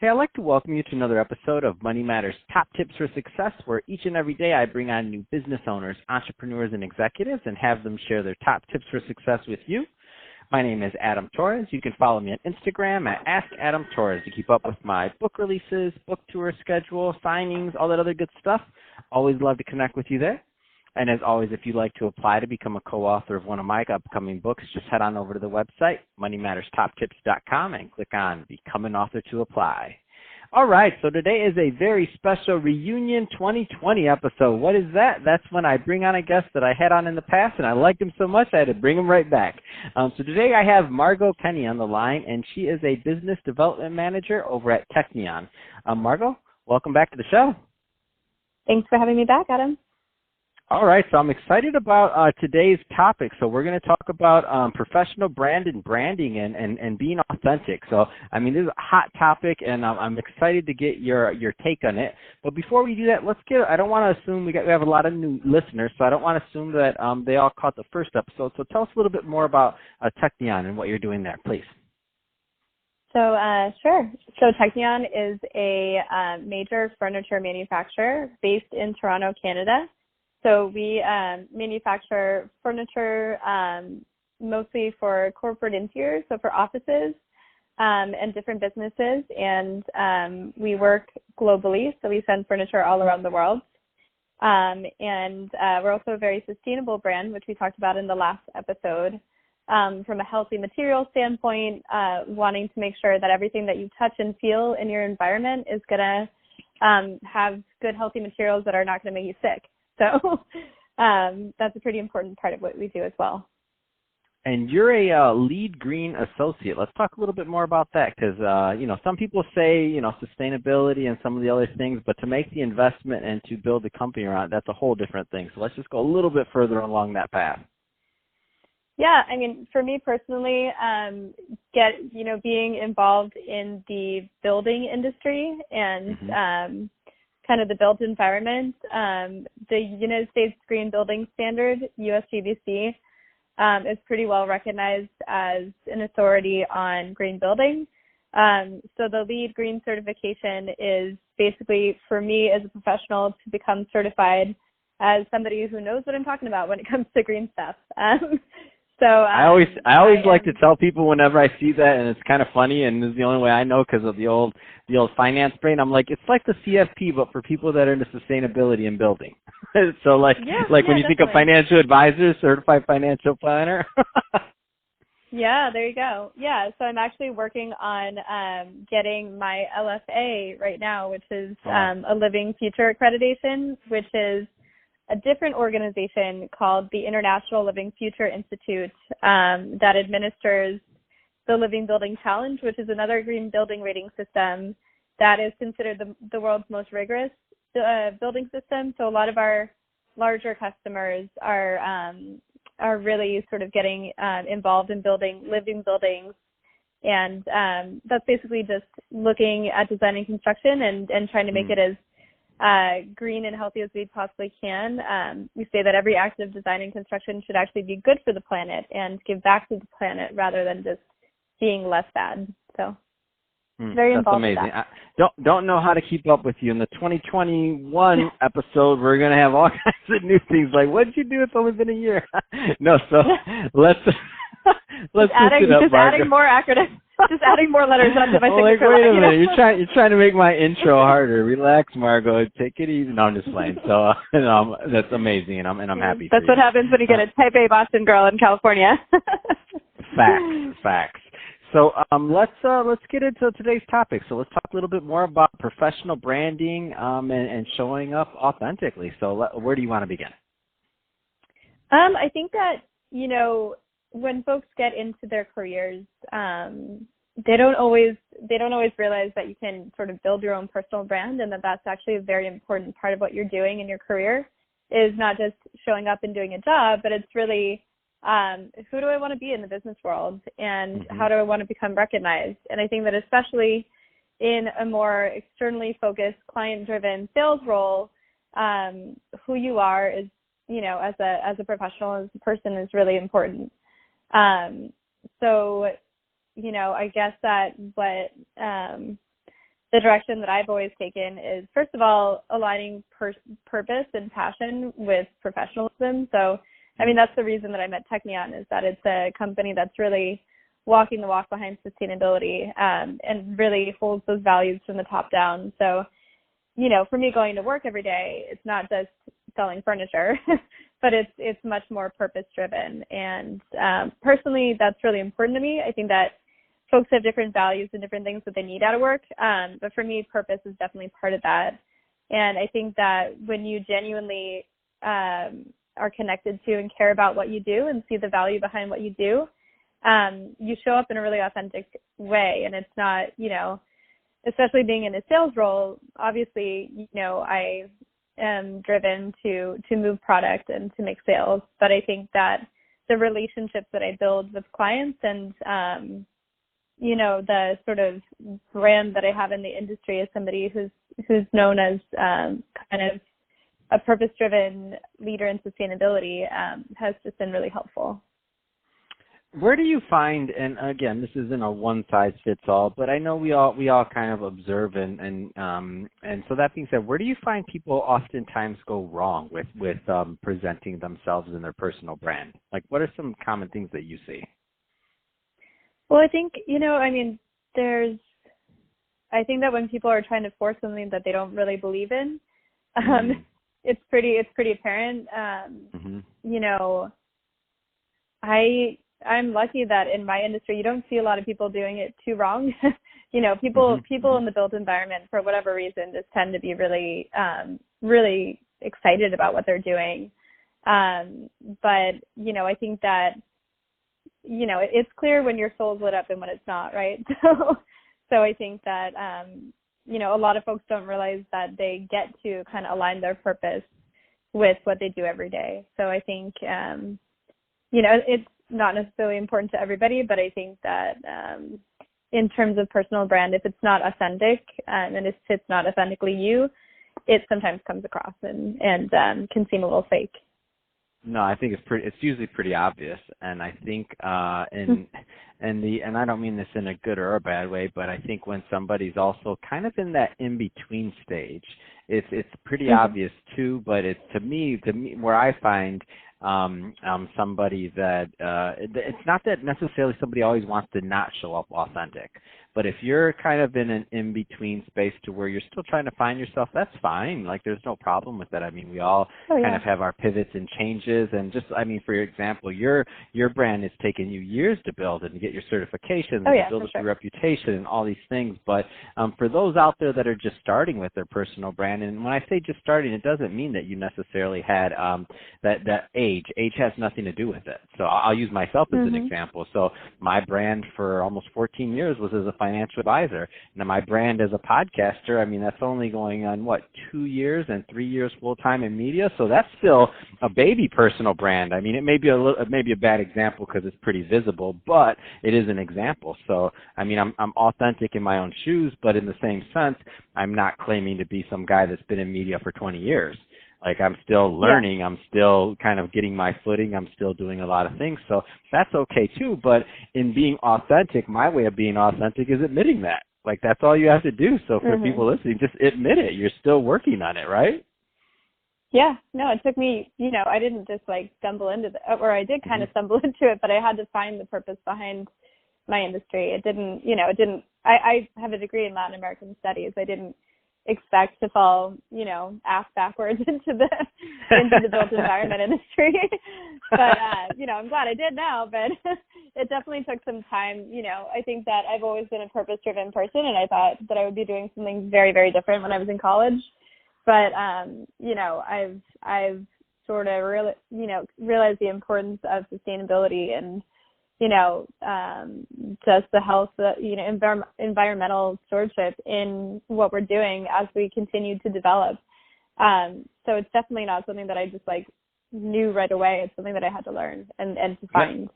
Hey, I'd like to welcome you to another episode of Money Matters Top Tips for Success, where each and every day I bring on new business owners, entrepreneurs, and executives and have them share their top tips for success with you. My name is Adam Torres. You can follow me on Instagram at AskAdamTorres to keep up with my book releases, book tour schedule, signings, all that other good stuff. Always love to connect with you there. And as always, if you'd like to apply to become a co-author of one of my upcoming books, just head on over to the website, moneymatterstoptips.com, and click on Become an Author to apply. All right, so today is a very special Reunion 2020 episode. What is that? That's when I bring on a guest that I had on in the past, and I liked him so much I had to bring him right back. So today I have Margot Kenney on the line, and she is a business development manager over at Teknion. Margot, welcome back to the show. Thanks for having me back, Adam. All right, so I'm excited about today's topic. So we're going to talk about professional brand and branding and being authentic. So, I mean, this is a hot topic, and I'm excited to get your take on it. But before we do that, I don't want to assume we have a lot of new listeners, so I don't want to assume that they all caught the first episode. So tell us a little bit more about Teknion and what you're doing there, please. So, sure. So Teknion is a major furniture manufacturer based in Toronto, Canada. So we manufacture furniture mostly for corporate interiors, so for offices and different businesses. And we work globally, so we send furniture all around the world. And we're also a very sustainable brand, which we talked about in the last episode, from a healthy material standpoint, wanting to make sure that everything that you touch and feel in your environment is going to have good, healthy materials that are not going to make you sick. So that's a pretty important part of what we do as well. And you're a LEED Green associate. Let's talk a little bit more about that because, some people say, sustainability and some of the other things, but to make the investment and to build a company around it, that's a whole different thing. So let's just go a little bit further along that path. Yeah, I mean, for me personally, being involved in the building industry and kind of the built environment, the United States Green Building Standard, USGBC, is pretty well recognized as an authority on green building. So the LEED Green certification is basically for me as a professional to become certified as somebody who knows what I'm talking about when it comes to green stuff. I always like to tell people whenever I see that, and it's kind of funny, and this is the only way I know because of the old finance brain. I'm like, it's like the CFP, but for people that are into sustainability in building. So when you definitely think of financial advisor, certified financial planner. Yeah, there you go. Yeah, so I'm actually working on getting my LFA right now, which is a Living Future Accreditation, which is a different organization called the International Living Future Institute that administers the Living Building Challenge, which is another green building rating system that is considered the world's most rigorous building system. So a lot of our larger customers are really sort of getting involved in building living buildings. And that's basically just looking at design and construction and trying to make it as green and healthy as we possibly can. We say that every act of design and construction should actually be good for the planet and give back to the planet rather than just being less bad. So very involved. That's amazing. With I don't know how to keep up with you. In the 2021 episode, we're going to have all kinds of new things like, what did you do? It's only been a year. No, so let's switch it up, Margo. Adding more acronyms. Just adding more letters onto my signature. Wait a minute, you're trying to make my intro harder. Relax, Margo. Take it easy. No, I'm just playing. So that's amazing, and I'm happy. That's what happens when you get a Type A Boston girl in California. Facts. So let's get into today's topic. So let's talk a little bit more about professional branding and showing up authentically. So where do you want to begin? I think that when folks get into their careers, they don't always realize that you can sort of build your own personal brand, and that's actually a very important part of what you're doing in your career. Is not just showing up and doing a job, but it's really who do I want to be in the business world, and how do I want to become recognized? And I think that especially in a more externally focused, client-driven sales role, who you are is, as a professional, as a person, is really important. So, I guess that what the direction that I've always taken is, first of all, aligning purpose and passion with professionalism. So, I mean, that's the reason that I met Teknion, is that it's a company that's really walking the walk behind sustainability, and really holds those values from the top down. So, you know, for me, going to work every day, it's not just selling furniture, but it's much more purpose driven. And personally, that's really important to me. I think that folks have different values and different things that they need out of work. But for me, purpose is definitely part of that. And I think that when you genuinely are connected to and care about what you do and see the value behind what you do, you show up in a really authentic way. And it's not, you know, especially being in a sales role, obviously, you know, I am driven to move product and to make sales. But I think that the relationships that I build with clients and, you know, the sort of brand that I have in the industry as somebody who's known as kind of a purpose-driven leader in sustainability has just been really helpful. Where do you find, and again, this isn't a one-size-fits-all, but I know we all kind of observe, and so that being said, where do you find people oftentimes go wrong with presenting themselves in their personal brand? Like, what are some common things that you see? Well, I think, you know, I mean, I think that when people are trying to force something that they don't really believe in, it's pretty apparent. You know, I'm lucky that in my industry, you don't see a lot of people doing it too wrong. You know, people in the built environment, for whatever reason, just tend to be really, really excited about what they're doing. But, you know, I think that, you know, it's clear when your soul's lit up and when it's not, right? So I think that, you know, a lot of folks don't realize that they get to kind of align their purpose with what they do every day. So I think, you know, it's not necessarily important to everybody, but I think that in terms of personal brand, if it's not authentic and if it's not authentically you, it sometimes comes across and can seem a little fake. No, I think it's usually pretty obvious, and I think and I don't mean this in a good or a bad way, but I think when somebody's also kind of in that in between stage, it's pretty obvious too. But it's to me where I find somebody that it's not that necessarily somebody always wants to not show up authentic, but if you're kind of in an in-between space to where you're still trying to find yourself, that's fine. Like, there's no problem with that. I mean, we all kind of have our pivots and changes, and just, I mean, for your example, your brand has taken you years to build and to get your certifications and to build up your reputation and all these things. But for those out there that are just starting with their personal brand, and when I say just starting, it doesn't mean that you necessarily had that age. Age has nothing to do with it. So I'll use myself as an example. So my brand for almost 14 years was as a financial advisor. Now my brand as a podcaster, I mean, that's only going on 2 years and 3 years full time in media. So that's still a baby personal brand. I mean, it may be a bad example because it's pretty visible, but it is an example. So I mean, I'm authentic in my own shoes, but in the same sense, I'm not claiming to be some guy that's been in media for 20 years. Like, I'm still learning. I'm still kind of getting my footing. I'm still doing a lot of things. So that's okay too. But in being authentic, my way of being authentic is admitting that. Like, that's all you have to do. So for people listening, just admit it. You're still working on it, right? Yeah. No, it took me, you know, I didn't just like stumble into or I did kind of stumble into it, but I had to find the purpose behind my industry. I have a degree in Latin American studies. I didn't expect to fall, you know, ass backwards into the built environment industry. But, you know, I'm glad I did now, but it definitely took some time. You know, I think that I've always been a purpose-driven person, and I thought that I would be doing something very, very different when I was in college. But, you know, I've sort of realized the importance of sustainability and, you know, just the health, you know, environmental stewardship in what we're doing as we continue to develop. So it's definitely not something that I just like knew right away. It's something that I had to learn and to find.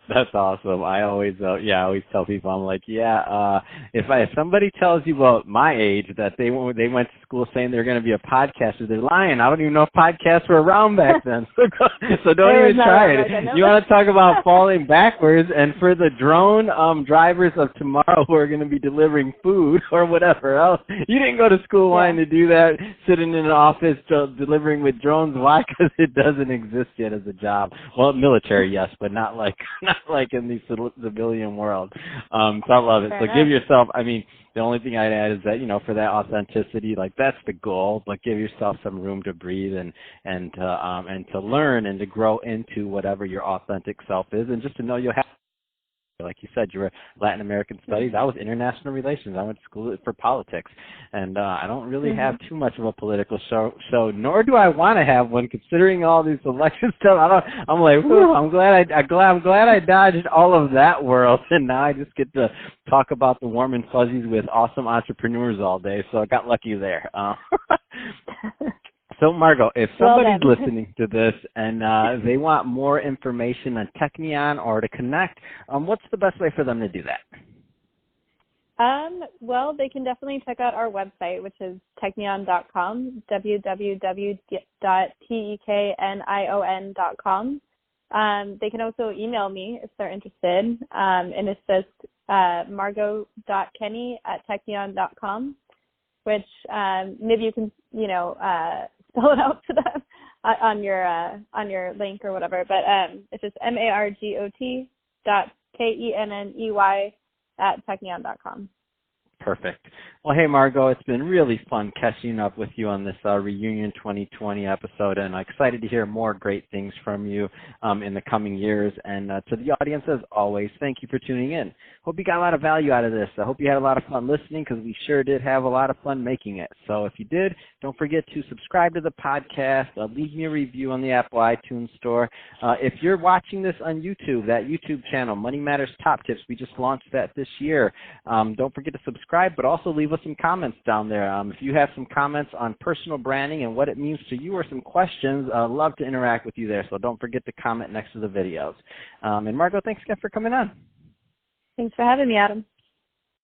That's awesome. I always tell people, I'm like, if somebody tells you about my age that they went to school saying they're going to be a podcaster, they're lying. I don't even know if podcasts were around back then. So don't even try it. You want to talk about falling backwards, and for the drone drivers of tomorrow who are going to be delivering food or whatever else, you didn't go to school wanting to do that, sitting in an office delivering with drones. Why? Because it doesn't exist yet as a job. Well, military, yes, but not like in the civilian world. So I love it. Fair so enough. Give yourself, the only thing I'd add is that, for that authenticity, like that's the goal, but give yourself some room to breathe and to learn and to grow into whatever your authentic self is, and just to know you'll have, like you said, you were Latin American studies. I was international relations. I went to school for politics, and I don't really have too much of a political show, nor do I want to have one, considering all these election stuff. I'm like, whew, I'm glad I dodged all of that world, and now I just get to talk about the warm and fuzzies with awesome entrepreneurs all day. So I got lucky there. So, Margot, if somebody's listening to this and they want more information on Teknion or to connect, what's the best way for them to do that? Well, they can definitely check out our website, which is teknion.com, www.teknion.com. They can also email me if they're interested, and it's just margot.kenney@teknion.com, which maybe you can, spell it out to them on your link or whatever. But it's just margot.kenney@teknion.com. Perfect. Well, hey, Margot, it's been really fun catching up with you on this Reunion 2020 episode, and I'm excited to hear more great things from you in the coming years. And to the audience, as always, thank you for tuning in. Hope you got a lot of value out of this. I hope you had a lot of fun listening, because we sure did have a lot of fun making it. So if you did, don't forget to subscribe to the podcast. Leave me a review on the Apple iTunes Store. If you're watching this on YouTube, that YouTube channel, Money Matters Top Tips, we just launched that this year. Don't forget to subscribe, but also leave us some comments down there. If you have some comments on personal branding and what it means to you, or some questions, I'd love to interact with you there. So don't forget to comment next to the videos. And Margot, thanks again for coming on. Thanks for having me, Adam.